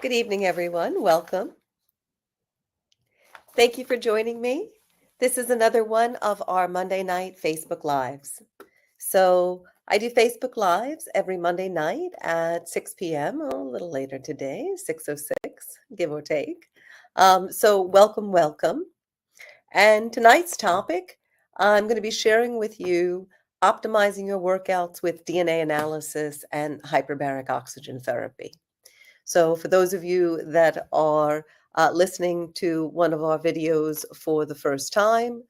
Good evening, everyone. Welcome. Thank you for joining me. This is another one of our Monday night Facebook Lives. So I do Facebook Lives every Monday night at 6 p.m., a little later today, 6:06, give or take. So welcome, welcome. And tonight's topic, I'm going to be sharing with you optimizing your workouts with DNA analysis and hyperbaric oxygen therapy. So for those of you that are listening to one of our videos for the first time,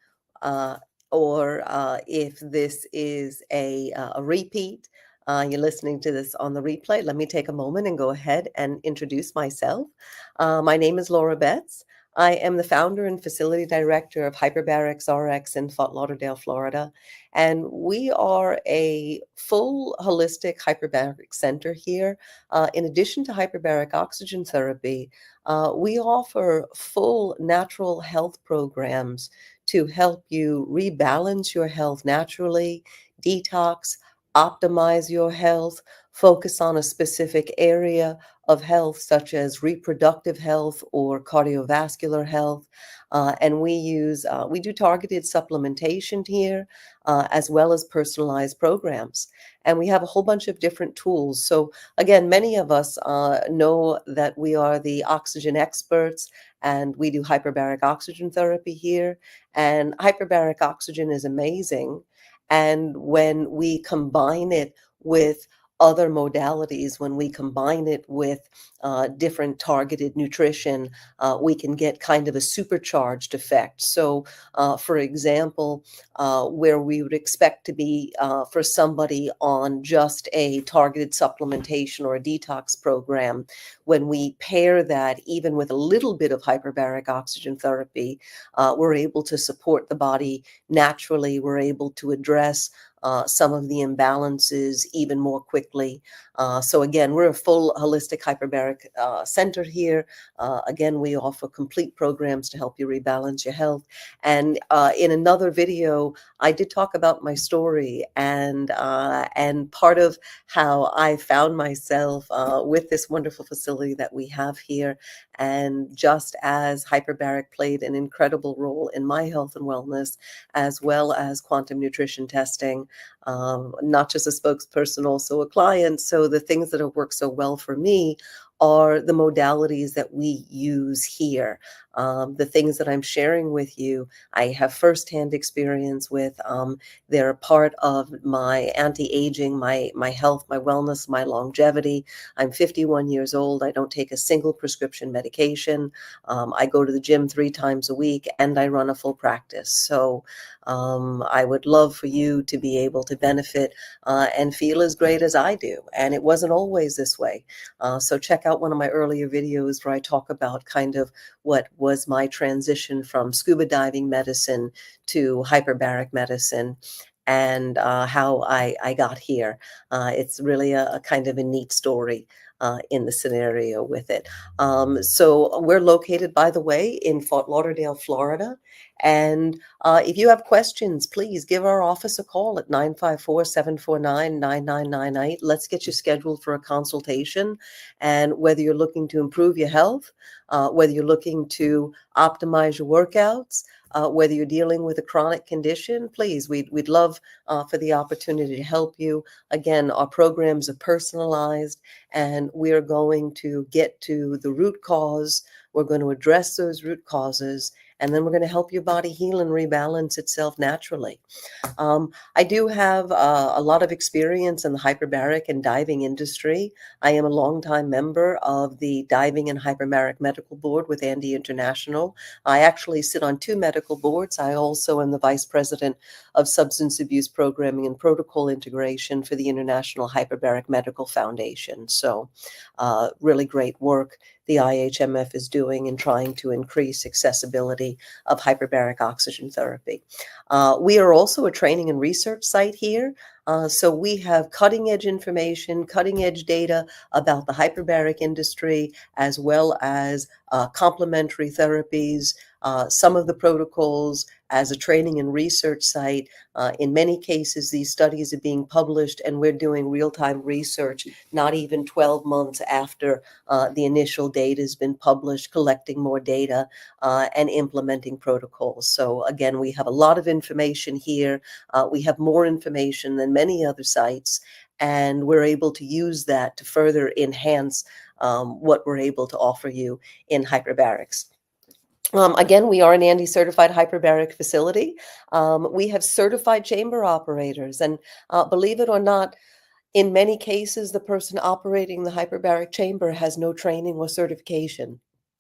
uh, or if this is a repeat, you're listening to this on the replay, let me take a moment and go ahead and introduce myself. My name is Laura Betts. I am the founder and facility director of Hyperbarics RX in Fort Lauderdale, Florida. And we are a full holistic hyperbaric center here. In addition to hyperbaric oxygen therapy, we offer full natural health programs to help you rebalance your health naturally, detox, optimize your health, focus on a specific area of health, such as reproductive health or cardiovascular health. And we do targeted supplementation here, as well as personalized programs. And we have a whole bunch of different tools. So again, many of us know that we are the oxygen experts and we do hyperbaric oxygen therapy here. And hyperbaric oxygen is amazing. And when we combine it with other modalities, when we combine it with different targeted nutrition, we can get kind of a supercharged effect. So, for example, where we would expect to be for somebody on just a targeted supplementation or a detox program, when we pair that even with a little bit of hyperbaric oxygen therapy, we're able to support the body naturally. We're able to address some of the imbalances even more quickly. So again, we're a full holistic hyperbaric center here. Again, we offer complete programs to help you rebalance your health. And in another video, I did talk about my story and part of how I found myself with this wonderful facility that we have here. And just as hyperbaric played an incredible role in my health and wellness, as well as quantum nutrition testing, not just a spokesperson, also a client. So the things that have worked so well for me are the modalities that we use here. The things that I'm sharing with you, I have firsthand experience with. They're a part of my anti-aging, my health, my wellness, my longevity. I'm 51 years old. I don't take a single prescription medication. I go to the gym 3 times a week and I run a full practice. So I would love for you to be able to benefit and feel as great as I do. And it wasn't always this way. So check out one of my earlier videos where I talk about kind of what was my transition from scuba diving medicine to hyperbaric medicine and how I got here. It's really a kind of a neat story in the scenario with it. So we're located, by the way, in Fort Lauderdale, Florida. And if you have questions, please give our office a call at 954-749-9998. Let's get you scheduled for a consultation. And whether you're looking to improve your health, whether you're looking to optimize your workouts, whether you're dealing with a chronic condition, please, we'd love for the opportunity to help you. Again, our programs are personalized and we are going to get to the root cause. We're going to address those root causes, and then we're going to help your body heal and rebalance itself naturally. I do have a lot of experience in the hyperbaric and diving industry. I am a longtime member of the Diving and Hyperbaric Medical Board with Andy International. I actually sit on 2 medical boards. I also am the vice president of substance abuse programming and protocol integration for the International Hyperbaric Medical Foundation. So really great work the IHMF is doing in trying to increase accessibility of hyperbaric oxygen therapy. We are also a training and research site here. So we have cutting edge information, cutting edge data about the hyperbaric industry, as well as complementary therapies, Some of the protocols as a training and research site, in many cases, these studies are being published and we're doing real-time research, not even 12 months after the initial data has been published, collecting more data and implementing protocols. So again, we have a lot of information here. We have more information than many other sites, and we're able to use that to further enhance what we're able to offer you in hyperbarics. Again, we are an ANDI certified hyperbaric facility. We have certified chamber operators, and believe it or not, in many cases, the person operating the hyperbaric chamber has no training or certification.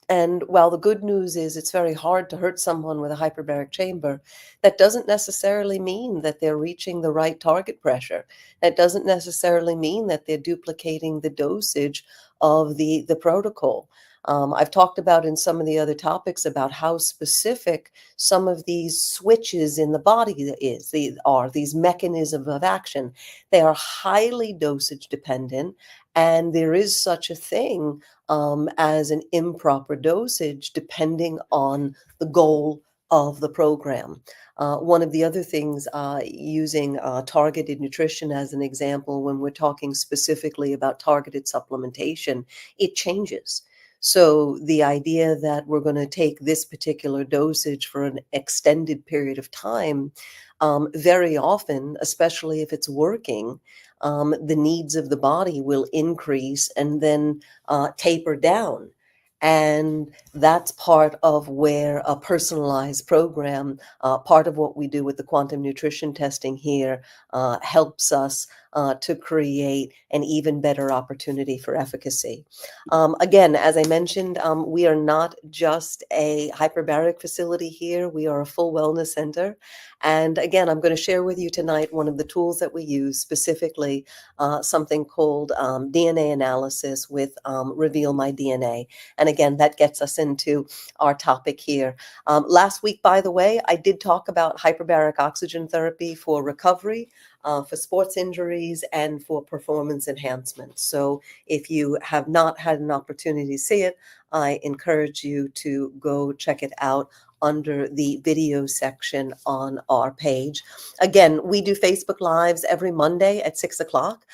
And while the good news is it's very hard to hurt someone with a hyperbaric chamber, that doesn't necessarily mean that they're reaching the right target pressure. That doesn't necessarily mean that they're duplicating the dosage of the protocol. I've talked about in some of the other topics about how specific some of these switches in the body are, these mechanisms of action. They are highly dosage dependent, and there is such a thing as an improper dosage depending on the goal of the program. One of the other things, using targeted nutrition as an example, when we're talking specifically about targeted supplementation, it changes. So the idea that we're going to take this particular dosage for an extended period of time, very often, especially if it's working, the needs of the body will increase and then taper down. And that's part of where a personalized program, part of what we do with the quantum nutrition testing here, helps us to create an even better opportunity for efficacy. Again, as I mentioned, we are not just a hyperbaric facility here. We are a full wellness center. And again, I'm going to share with you tonight one of the tools that we use, specifically something called DNA analysis with Reveal My DNA. And again, that gets us into our topic here. Last week, by the way, I did talk about hyperbaric oxygen therapy for recovery, for sports injuries, and for performance enhancement. So if you have not had an opportunity to see it, I encourage you to go check it out under the video section on our page. Again, we do Facebook Lives every Monday at 6 o'clock.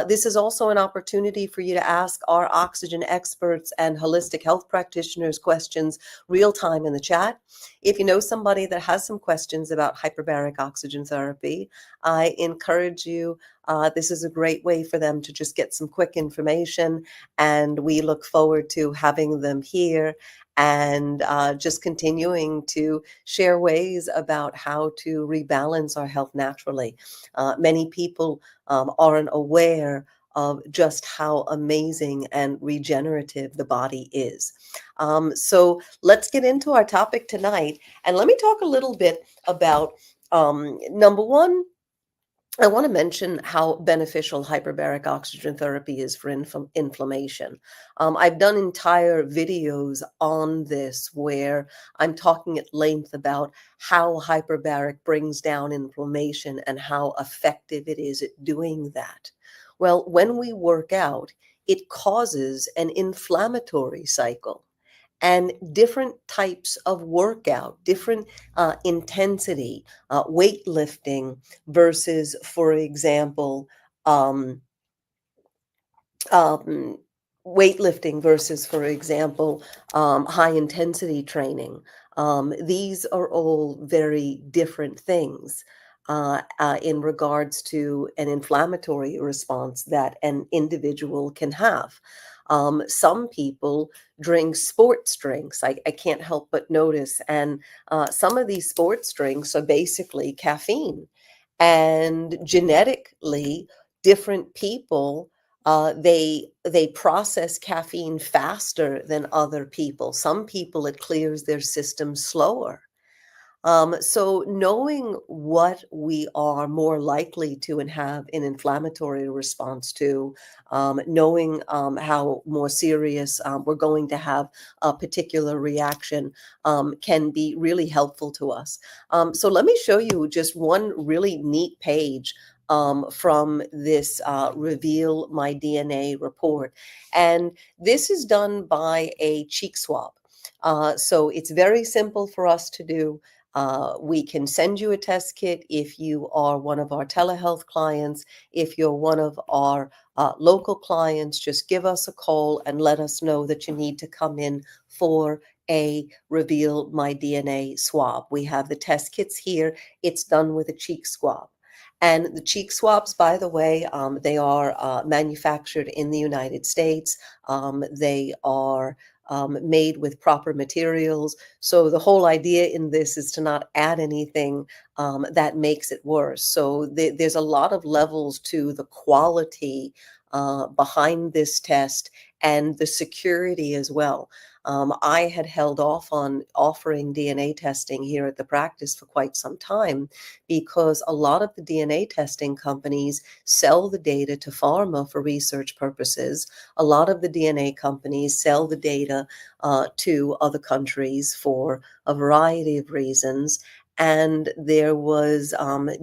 This is also an opportunity for you to ask our oxygen experts and holistic health practitioners questions real time in the chat. If you know somebody that has some questions about hyperbaric oxygen therapy, I encourage you, this is a great way for them to just get some quick information, and we look forward to having them here and just continuing to share ways about how to rebalance our health naturally. Many people aren't aware of just how amazing and regenerative the body is. So let's get into our topic tonight, and let me talk a little bit about number one. I want to mention how beneficial hyperbaric oxygen therapy is for inflammation. I've done entire videos on this where I'm talking at length about how hyperbaric brings down inflammation and how effective it is at doing that. Well, when we work out, it causes an inflammatory cycle. And different types of workout, different intensity, weightlifting versus, for example, um, um, high intensity training. These are all very different things in regards to an inflammatory response that an individual can have. Some people drink sports drinks. I can't help but notice. And some of these sports drinks are basically caffeine. And genetically, different people, they process caffeine faster than other people. Some people, it clears their system slower. So knowing what we are more likely to and have an inflammatory response to, knowing how more serious we're going to have a particular reaction, can be really helpful to us. So let me show you just one really neat page from this Reveal My DNA report. And this is done by a cheek swab. So it's very simple for us to do. We can send you a test kit if you are one of our telehealth clients. If you're one of our local clients, just give us a call and let us know that you need to come in for a Reveal My DNA swab. We have the test kits here. It's done with a cheek swab. And the cheek swabs, by the way, they are manufactured in the United States. They are made with proper materials. So the whole idea in this is to not add anything that makes it worse. So there's a lot of levels to the quality behind this test and the security as well. I had held off on offering DNA testing here at the practice for quite some time because a lot of the DNA testing companies sell the data to pharma for research purposes. A lot of the DNA companies sell the data to other countries for a variety of reasons. And there was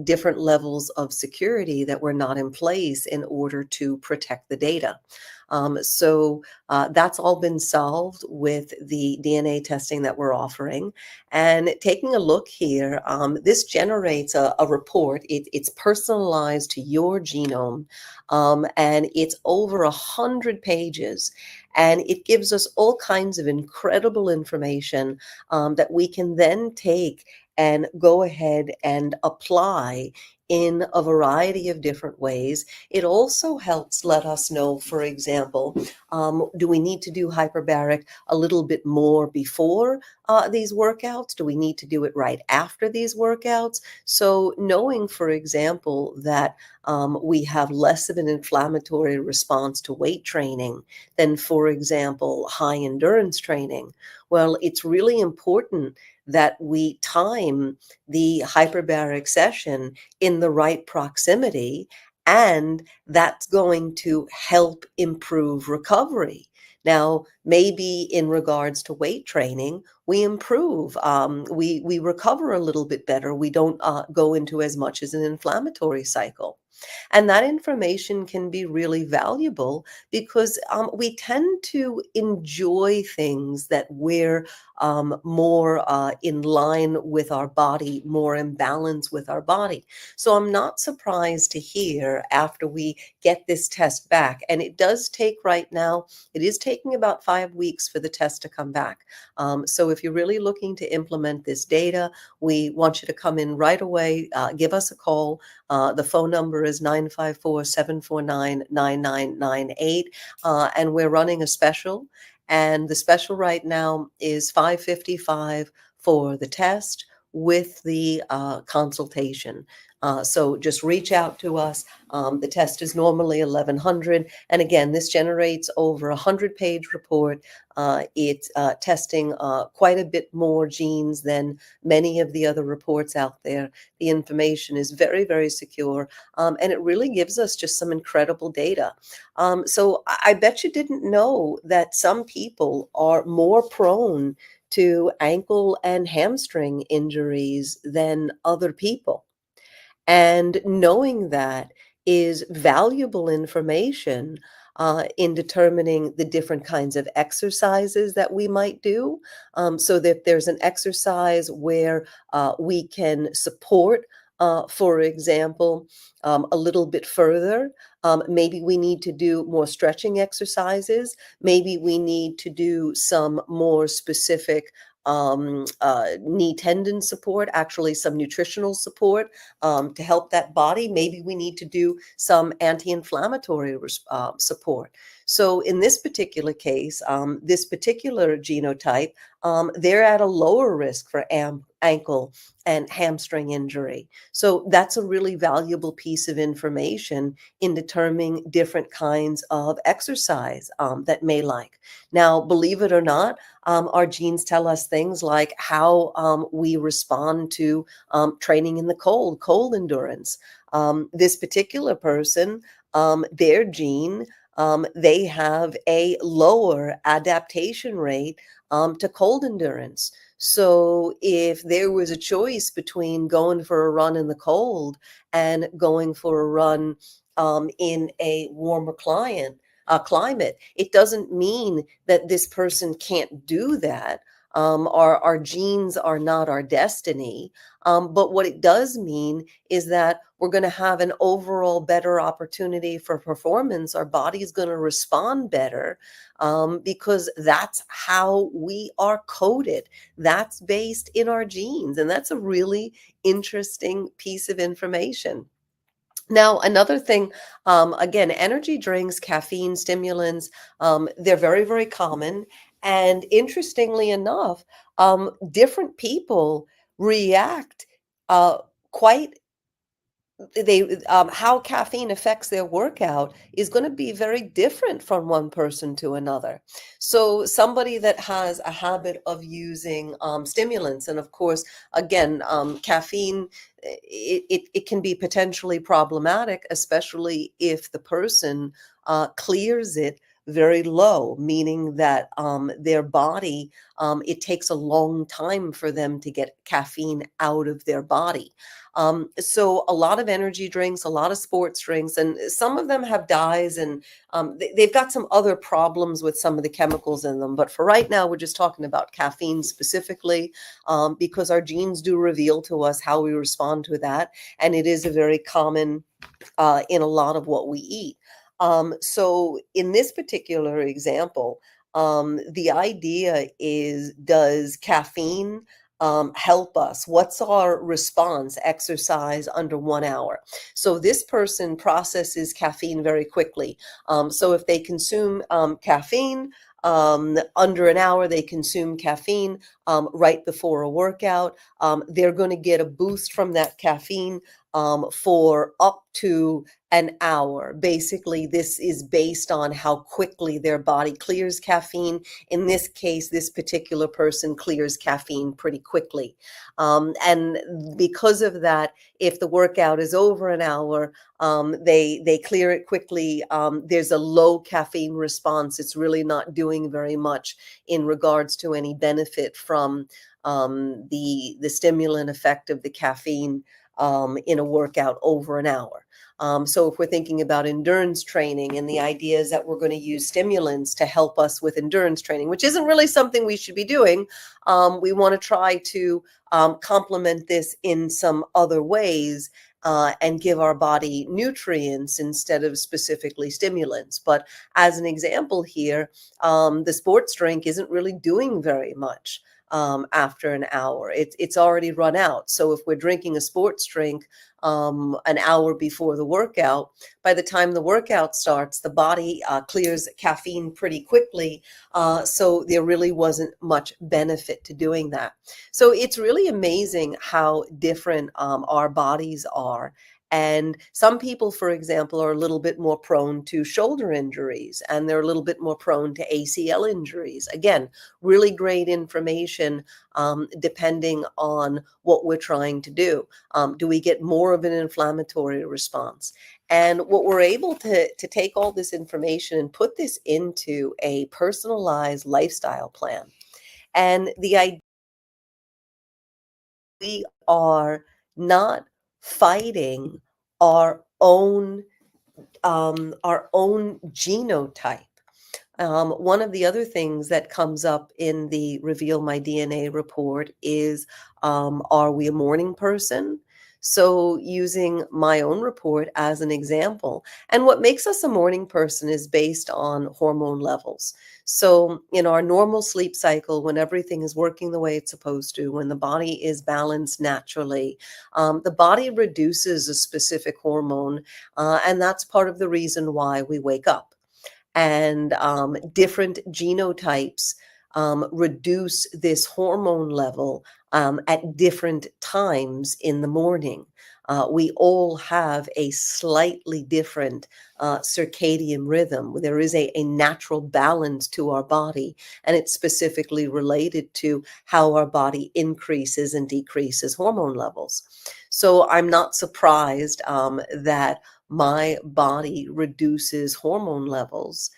different levels of security that were not in place in order to protect the data. So that's all been solved with the DNA testing that we're offering. And taking a look here, this generates a report. It's personalized to your genome, and it's over 100 pages. And it gives us all kinds of incredible information that we can then take and go ahead and apply in a variety of different ways. It also helps let us know, for example, do we need to do hyperbaric a little bit more before these workouts? Do we need to do it right after these workouts? So knowing, for example, that we have less of an inflammatory response to weight training than, for example, high endurance training. Well, it's really important that we time the hyperbaric session in the right proximity, and that's going to help improve recovery. Now, maybe in regards to weight training, we improve, we recover a little bit better. We don't go into as much as an inflammatory cycle. And that information can be really valuable because we tend to enjoy things that we're more in line with our body, more in balance with our body. So I'm not surprised to hear after we get this test back, and it does take right now, it is taking about 5 weeks for the test to come back. So if you're really looking to implement this data, we want you to come in right away, give us a call. The phone number is 954-749-9998, and we're running a special. And the special right now is $555 for the test with the consultation. So just reach out to us. The test is normally $1,100, and again, this generates over a 100-page report. It's testing quite a bit more genes than many of the other reports out there. The information is very, very secure, and it really gives us just some incredible data. So I bet you didn't know that some people are more prone to ankle and hamstring injuries than other people. And knowing that is valuable information in determining the different kinds of exercises that we might do. So that there's an exercise where we can support, for example, a little bit further. Maybe we need to do more stretching exercises. Maybe we need to do some more specific knee tendon support, actually some nutritional support to help that body. Maybe we need to do some anti-inflammatory support. So in this particular case, this particular genotype, they're at a lower risk for ankle and hamstring injury. So that's a really valuable piece of information in determining different kinds of exercise that may like. Now, believe it or not, our genes tell us things like how we respond to training in the cold endurance. This particular person, their gene, they have a lower adaptation rate to cold endurance. So if there was a choice between going for a run in the cold and going for a run in a warmer climate, climate. It doesn't mean that this person can't do that. Our genes are not our destiny. But what it does mean is that we're going to have an overall better opportunity for performance. Our body's going to respond better because that's how we are coded. That's based in our genes. And that's a really interesting piece of information. Now, another thing, again, energy drinks, caffeine, stimulants, they're very, very common. And interestingly enough, different people react uh, quite how caffeine affects their workout is going to be very different from one person to another. So somebody that has a habit of using stimulants, and of course, again, caffeine, it can be potentially problematic, especially if the person clears it very low, meaning that their body, it takes a long time for them to get caffeine out of their body. So a lot of energy drinks, a lot of sports drinks, and some of them have dyes, and they've got some other problems with some of the chemicals in them. But for right now, we're just talking about caffeine specifically, because our genes do reveal to us how we respond to that. And it is a very common in a lot of what we eat. So in this particular example, the idea is, does caffeine help us? What's our response? Exercise under 1 hour. So this person processes caffeine very quickly. So if they consume caffeine, under an hour, they consume caffeine right before a workout. They're going to get a boost from that caffeine for up to an hour. Basically, this is based on how quickly their body clears caffeine. In this case, this particular person clears caffeine pretty quickly. And because of that, if the workout is over an hour, they clear it quickly. There's a low caffeine response. It's really not doing very much in regards to any benefit from the stimulant effect of the caffeine in a workout over an hour. So if we're thinking about endurance training, and the idea is that we're going to use stimulants to help us with endurance training, which isn't really something we should be doing. We want to try to complement this in some other ways and give our body nutrients instead of specifically stimulants. But as an example here, the sports drink isn't really doing very much after an hour. It's already run out. So if we're drinking a sports drink an hour before the workout, by the time the workout starts, the body clears caffeine pretty quickly. So there really wasn't much benefit to doing that. So it's really amazing how different our bodies are. And some people, for example, are a little bit more prone to shoulder injuries, and they're a little bit more prone to ACL injuries. Again, really great information depending on what we're trying to do. Do we get more of an inflammatory response? And what we're able to take all this information and put this into a personalized lifestyle plan. And the idea, we are not fighting our own genotype. One of the other things that comes up in the Reveal My DNA report is, are we a morning person? So using my own report as an example, and what makes us a morning person is based on hormone levels. So in our normal sleep cycle, when everything is working the way it's supposed to, when the body is balanced naturally, the body reduces a specific hormone, and that's part of the reason why we wake up. And different genotypes reduce this hormone level at different times in the morning. We all have a slightly different circadian rhythm. There is a natural balance to our body, and it's specifically related to how our body increases and decreases hormone levels. So I'm not surprised that my body reduces hormone levels.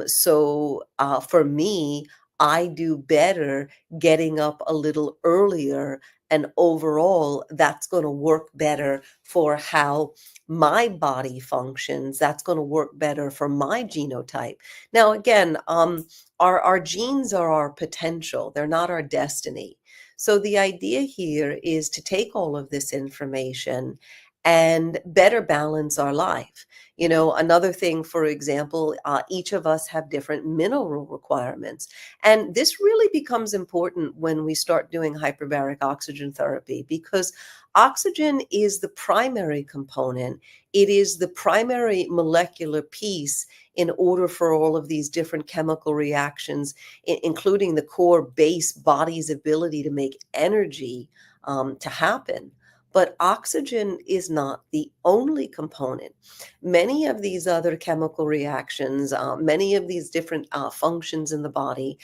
So for me, I do better getting up a little earlier And overall, that's going to work better for how my body functions. That's going to work better for my genotype. Now, again, our genes are our potential, they're not our destiny. So the idea here is to take all of this information and better balance our life. Another thing, for example, each of us have different mineral requirements. And this really becomes important when we start doing hyperbaric oxygen therapy, because oxygen is the primary component. It is the primary molecular piece in order for all of these different chemical reactions, including the core base body's ability to make energy to happen. But oxygen is not the only component. Many of these other chemical reactions, many of these different functions in the body,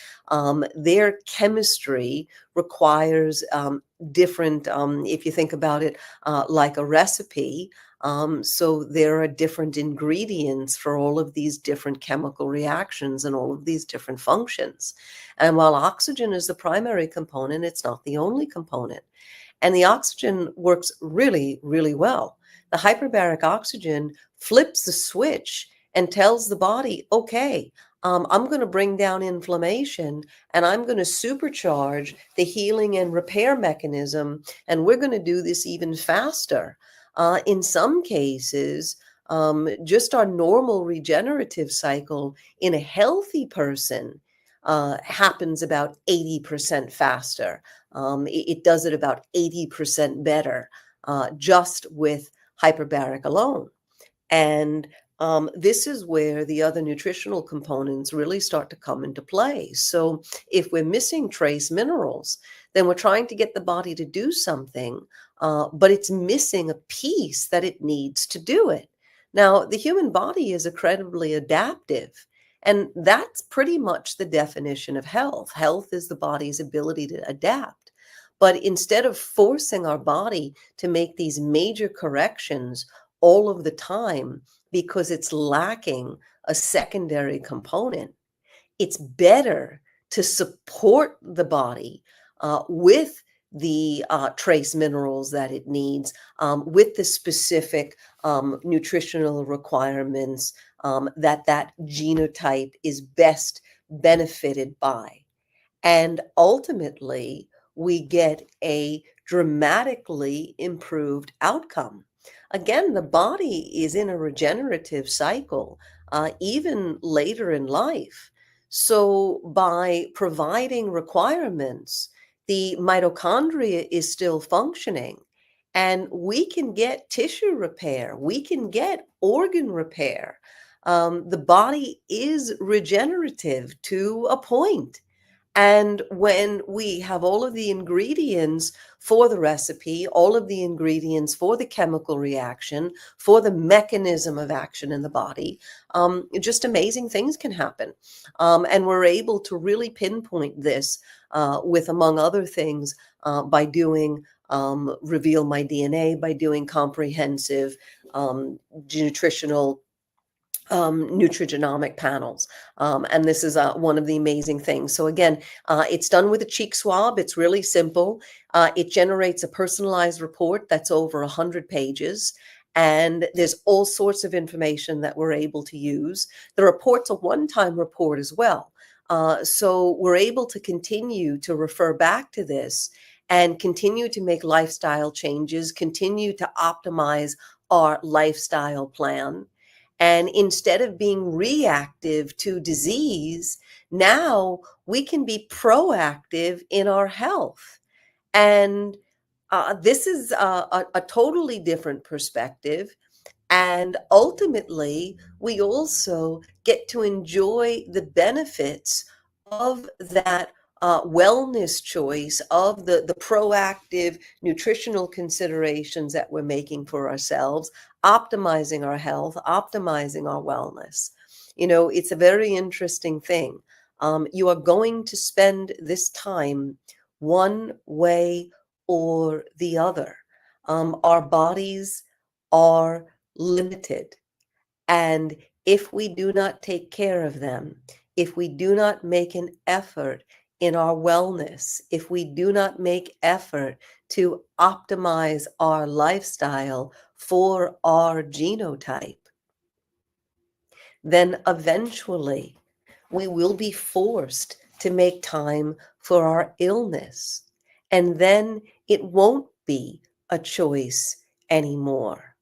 their chemistry requires different, if you think about it like a recipe. So there are different ingredients for all of these different chemical reactions and all of these different functions. And while oxygen is the primary component, it's not the only component. And the oxygen works really, really well. The hyperbaric oxygen flips the switch and tells the body, okay, I'm going to bring down inflammation and I'm going to supercharge the healing and repair mechanism. And we're going to do this even faster. In some cases, just our normal regenerative cycle in a healthy person happens about 80% faster. It does it about 80% better just with hyperbaric alone. And this is where the other nutritional components really start to come into play. So if we're missing trace minerals, then we're trying to get the body to do something, but it's missing a piece that it needs to do it. Now, the human body is incredibly adaptive. And that's pretty much the definition of health. Health is the body's ability to adapt. But instead of forcing our body to make these major corrections all of the time because it's lacking a secondary component, it's better to support the body with the trace minerals that it needs, with the specific nutritional requirements that genotype is best benefited by. And ultimately, we get a dramatically improved outcome. Again, the body is in a regenerative cycle, even later in life. So, by providing requirements, the mitochondria is still functioning, and we can get tissue repair, we can get organ repair. The body is regenerative to a point. And when we have all of the ingredients for the recipe, all of the ingredients for the chemical reaction, for the mechanism of action in the body, just amazing things can happen. And we're able to really pinpoint this with, among other things, by doing Reveal My DNA, by doing comprehensive nutritional nutrigenomic panels. And this is one of the amazing things. So again, it's done with a cheek swab. It's really simple. It generates a personalized report that's over 100 pages. And there's all sorts of information that we're able to use. The report's a one-time report as well. So we're able to continue to refer back to this and continue to make lifestyle changes, continue to optimize our lifestyle plan. And instead of being reactive to disease, now we can be proactive in our health. And this is a totally different perspective. And ultimately, we also get to enjoy the benefits of that wellness choice, of the proactive nutritional considerations that we're making for ourselves, optimizing our health, optimizing our wellness. It's a very interesting thing. You are going to spend this time one way or the other. Our bodies are limited. And if we do not take care of them, if we do not make an effort in our wellness, if we do not make effort to optimize our lifestyle for our genotype, then eventually we will be forced to make time for our illness. And then it won't be a choice anymore.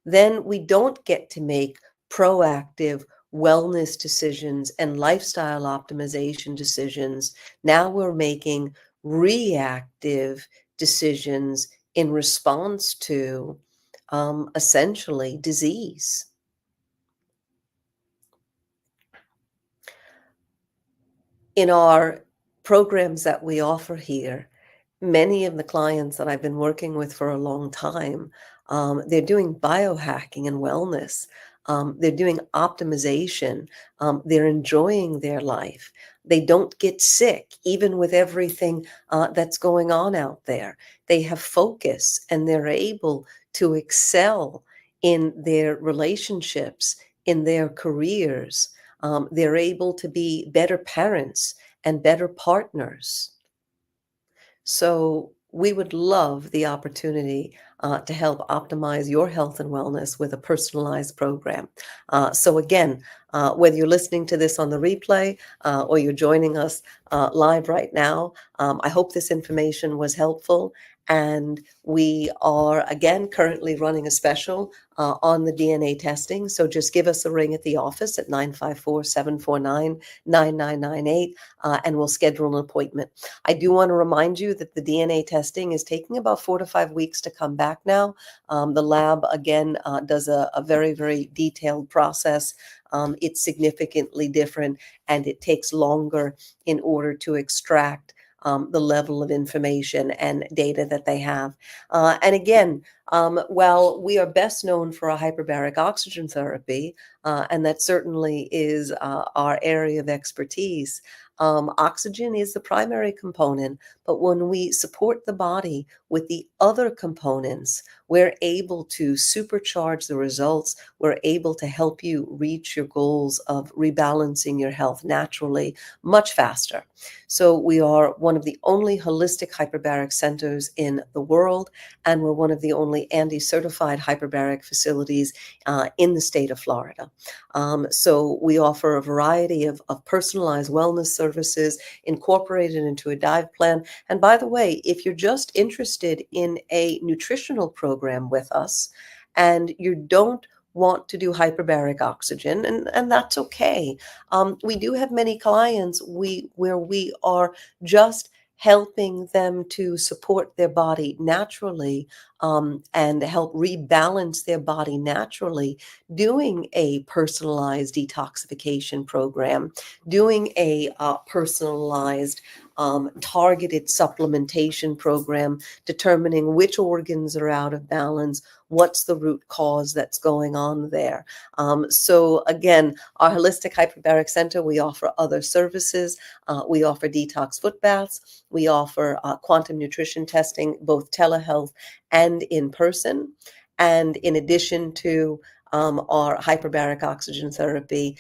Then we don't get to make proactive wellness decisions and lifestyle optimization decisions. Now we're making reactive decisions in response to essentially disease. In our programs that we offer here, many of the clients that I've been working with for a long time, they're doing biohacking and wellness. They're doing optimization. They're enjoying their life. They don't get sick, even with everything that's going on out there. They have focus and they're able to excel in their relationships, in their careers. They're able to be better parents and better partners. So we would love the opportunity to help optimize your health and wellness with a personalized program. So again, whether you're listening to this on the replay or you're joining us live right now, I hope this information was helpful. And we are, again, currently running a special on the DNA testing. So just give us a ring at the office at 954-749-9998, and we'll schedule an appointment. I do want to remind you that the DNA testing is taking about 4 to 5 weeks to come back now. The lab, again, does a very, very detailed process. It's significantly different, and it takes longer in order to extract the level of information and data that they have. And again, while we are best known for our hyperbaric oxygen therapy, and that certainly is our area of expertise, oxygen is the primary component, but when we support the body with the other components, we're able to supercharge the results. We're able to help you reach your goals of rebalancing your health naturally much faster. So we are one of the only holistic hyperbaric centers in the world, and we're one of the only ANDI-certified hyperbaric facilities in the state of Florida. So we offer a variety of personalized wellness services incorporated into a dive plan. And by the way, if you're just interested in a nutritional program with us and you don't want to do hyperbaric oxygen, and that's okay. We do have many clients where we are just helping them to support their body naturally, and help rebalance their body naturally, doing a personalized detoxification program, doing a personalized targeted supplementation program, determining which organs are out of balance, what's the root cause that's going on there. So again, our Holistic Hyperbaric Center, we offer other services. We offer detox foot baths. We offer quantum nutrition testing, both telehealth and in person. And in addition to our hyperbaric oxygen therapy,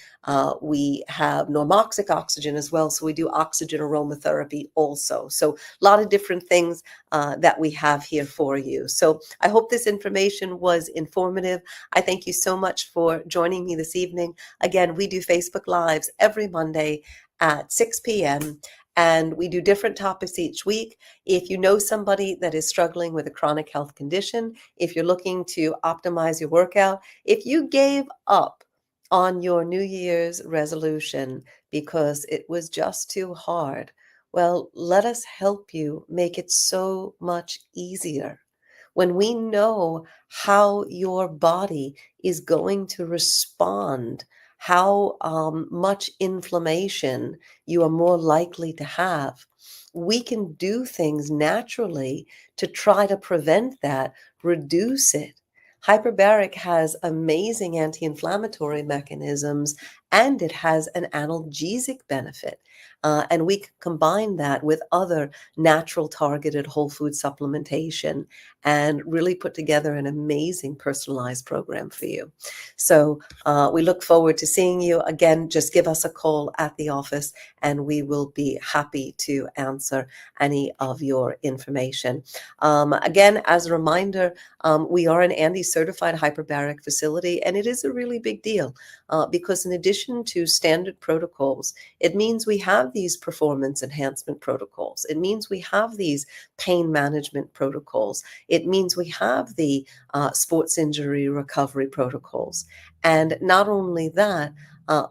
we have normoxic oxygen as well. So we do oxygen aromatherapy also. So a lot of different things that we have here for you. So I hope this information was informative. I thank you so much for joining me this evening. Again, we do Facebook Lives every Monday at 6 p.m. And we do different topics each week. If you know somebody that is struggling with a chronic health condition, if you're looking to optimize your workout, if you gave up on your New Year's resolution because it was just too hard, well, let us help you make it so much easier. When we know how your body is going to respond, how much inflammation you are more likely to have, we can do things naturally to try to prevent that, reduce it. Hyperbaric has amazing anti-inflammatory mechanisms and it has an analgesic benefit. And we can combine that with other natural targeted whole food supplementation and really put together an amazing personalized program for you. So we look forward to seeing you again. Just give us a call at the office and we will be happy to answer any of your information. Again, as a reminder, we are an ANDI certified hyperbaric facility, and it is a really big deal because in addition to standard protocols, it means we have these performance enhancement protocols. It means we have these pain management protocols. It means we have the sports injury recovery protocols. And not only that,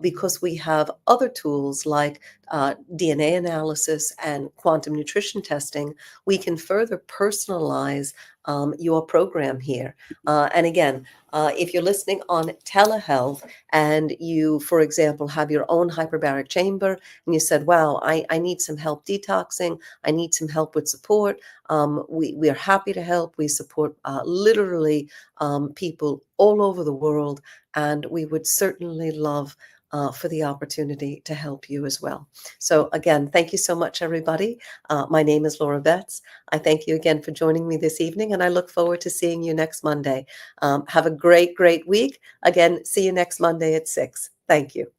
because we have other tools like DNA analysis and quantum nutrition testing, we can further personalize your program here. And again, if you're listening on telehealth and you, for example, have your own hyperbaric chamber and you said, wow, I need some help detoxing, I need some help with support, we are happy to help. We support literally people all over the world, and we would certainly love for the opportunity to help you as well. So again, thank you so much, everybody. My name is Laura Betts. I thank you again for joining me this evening, and I look forward to seeing you next Monday. Have a great, great week. Again, see you next Monday at 6. Thank you.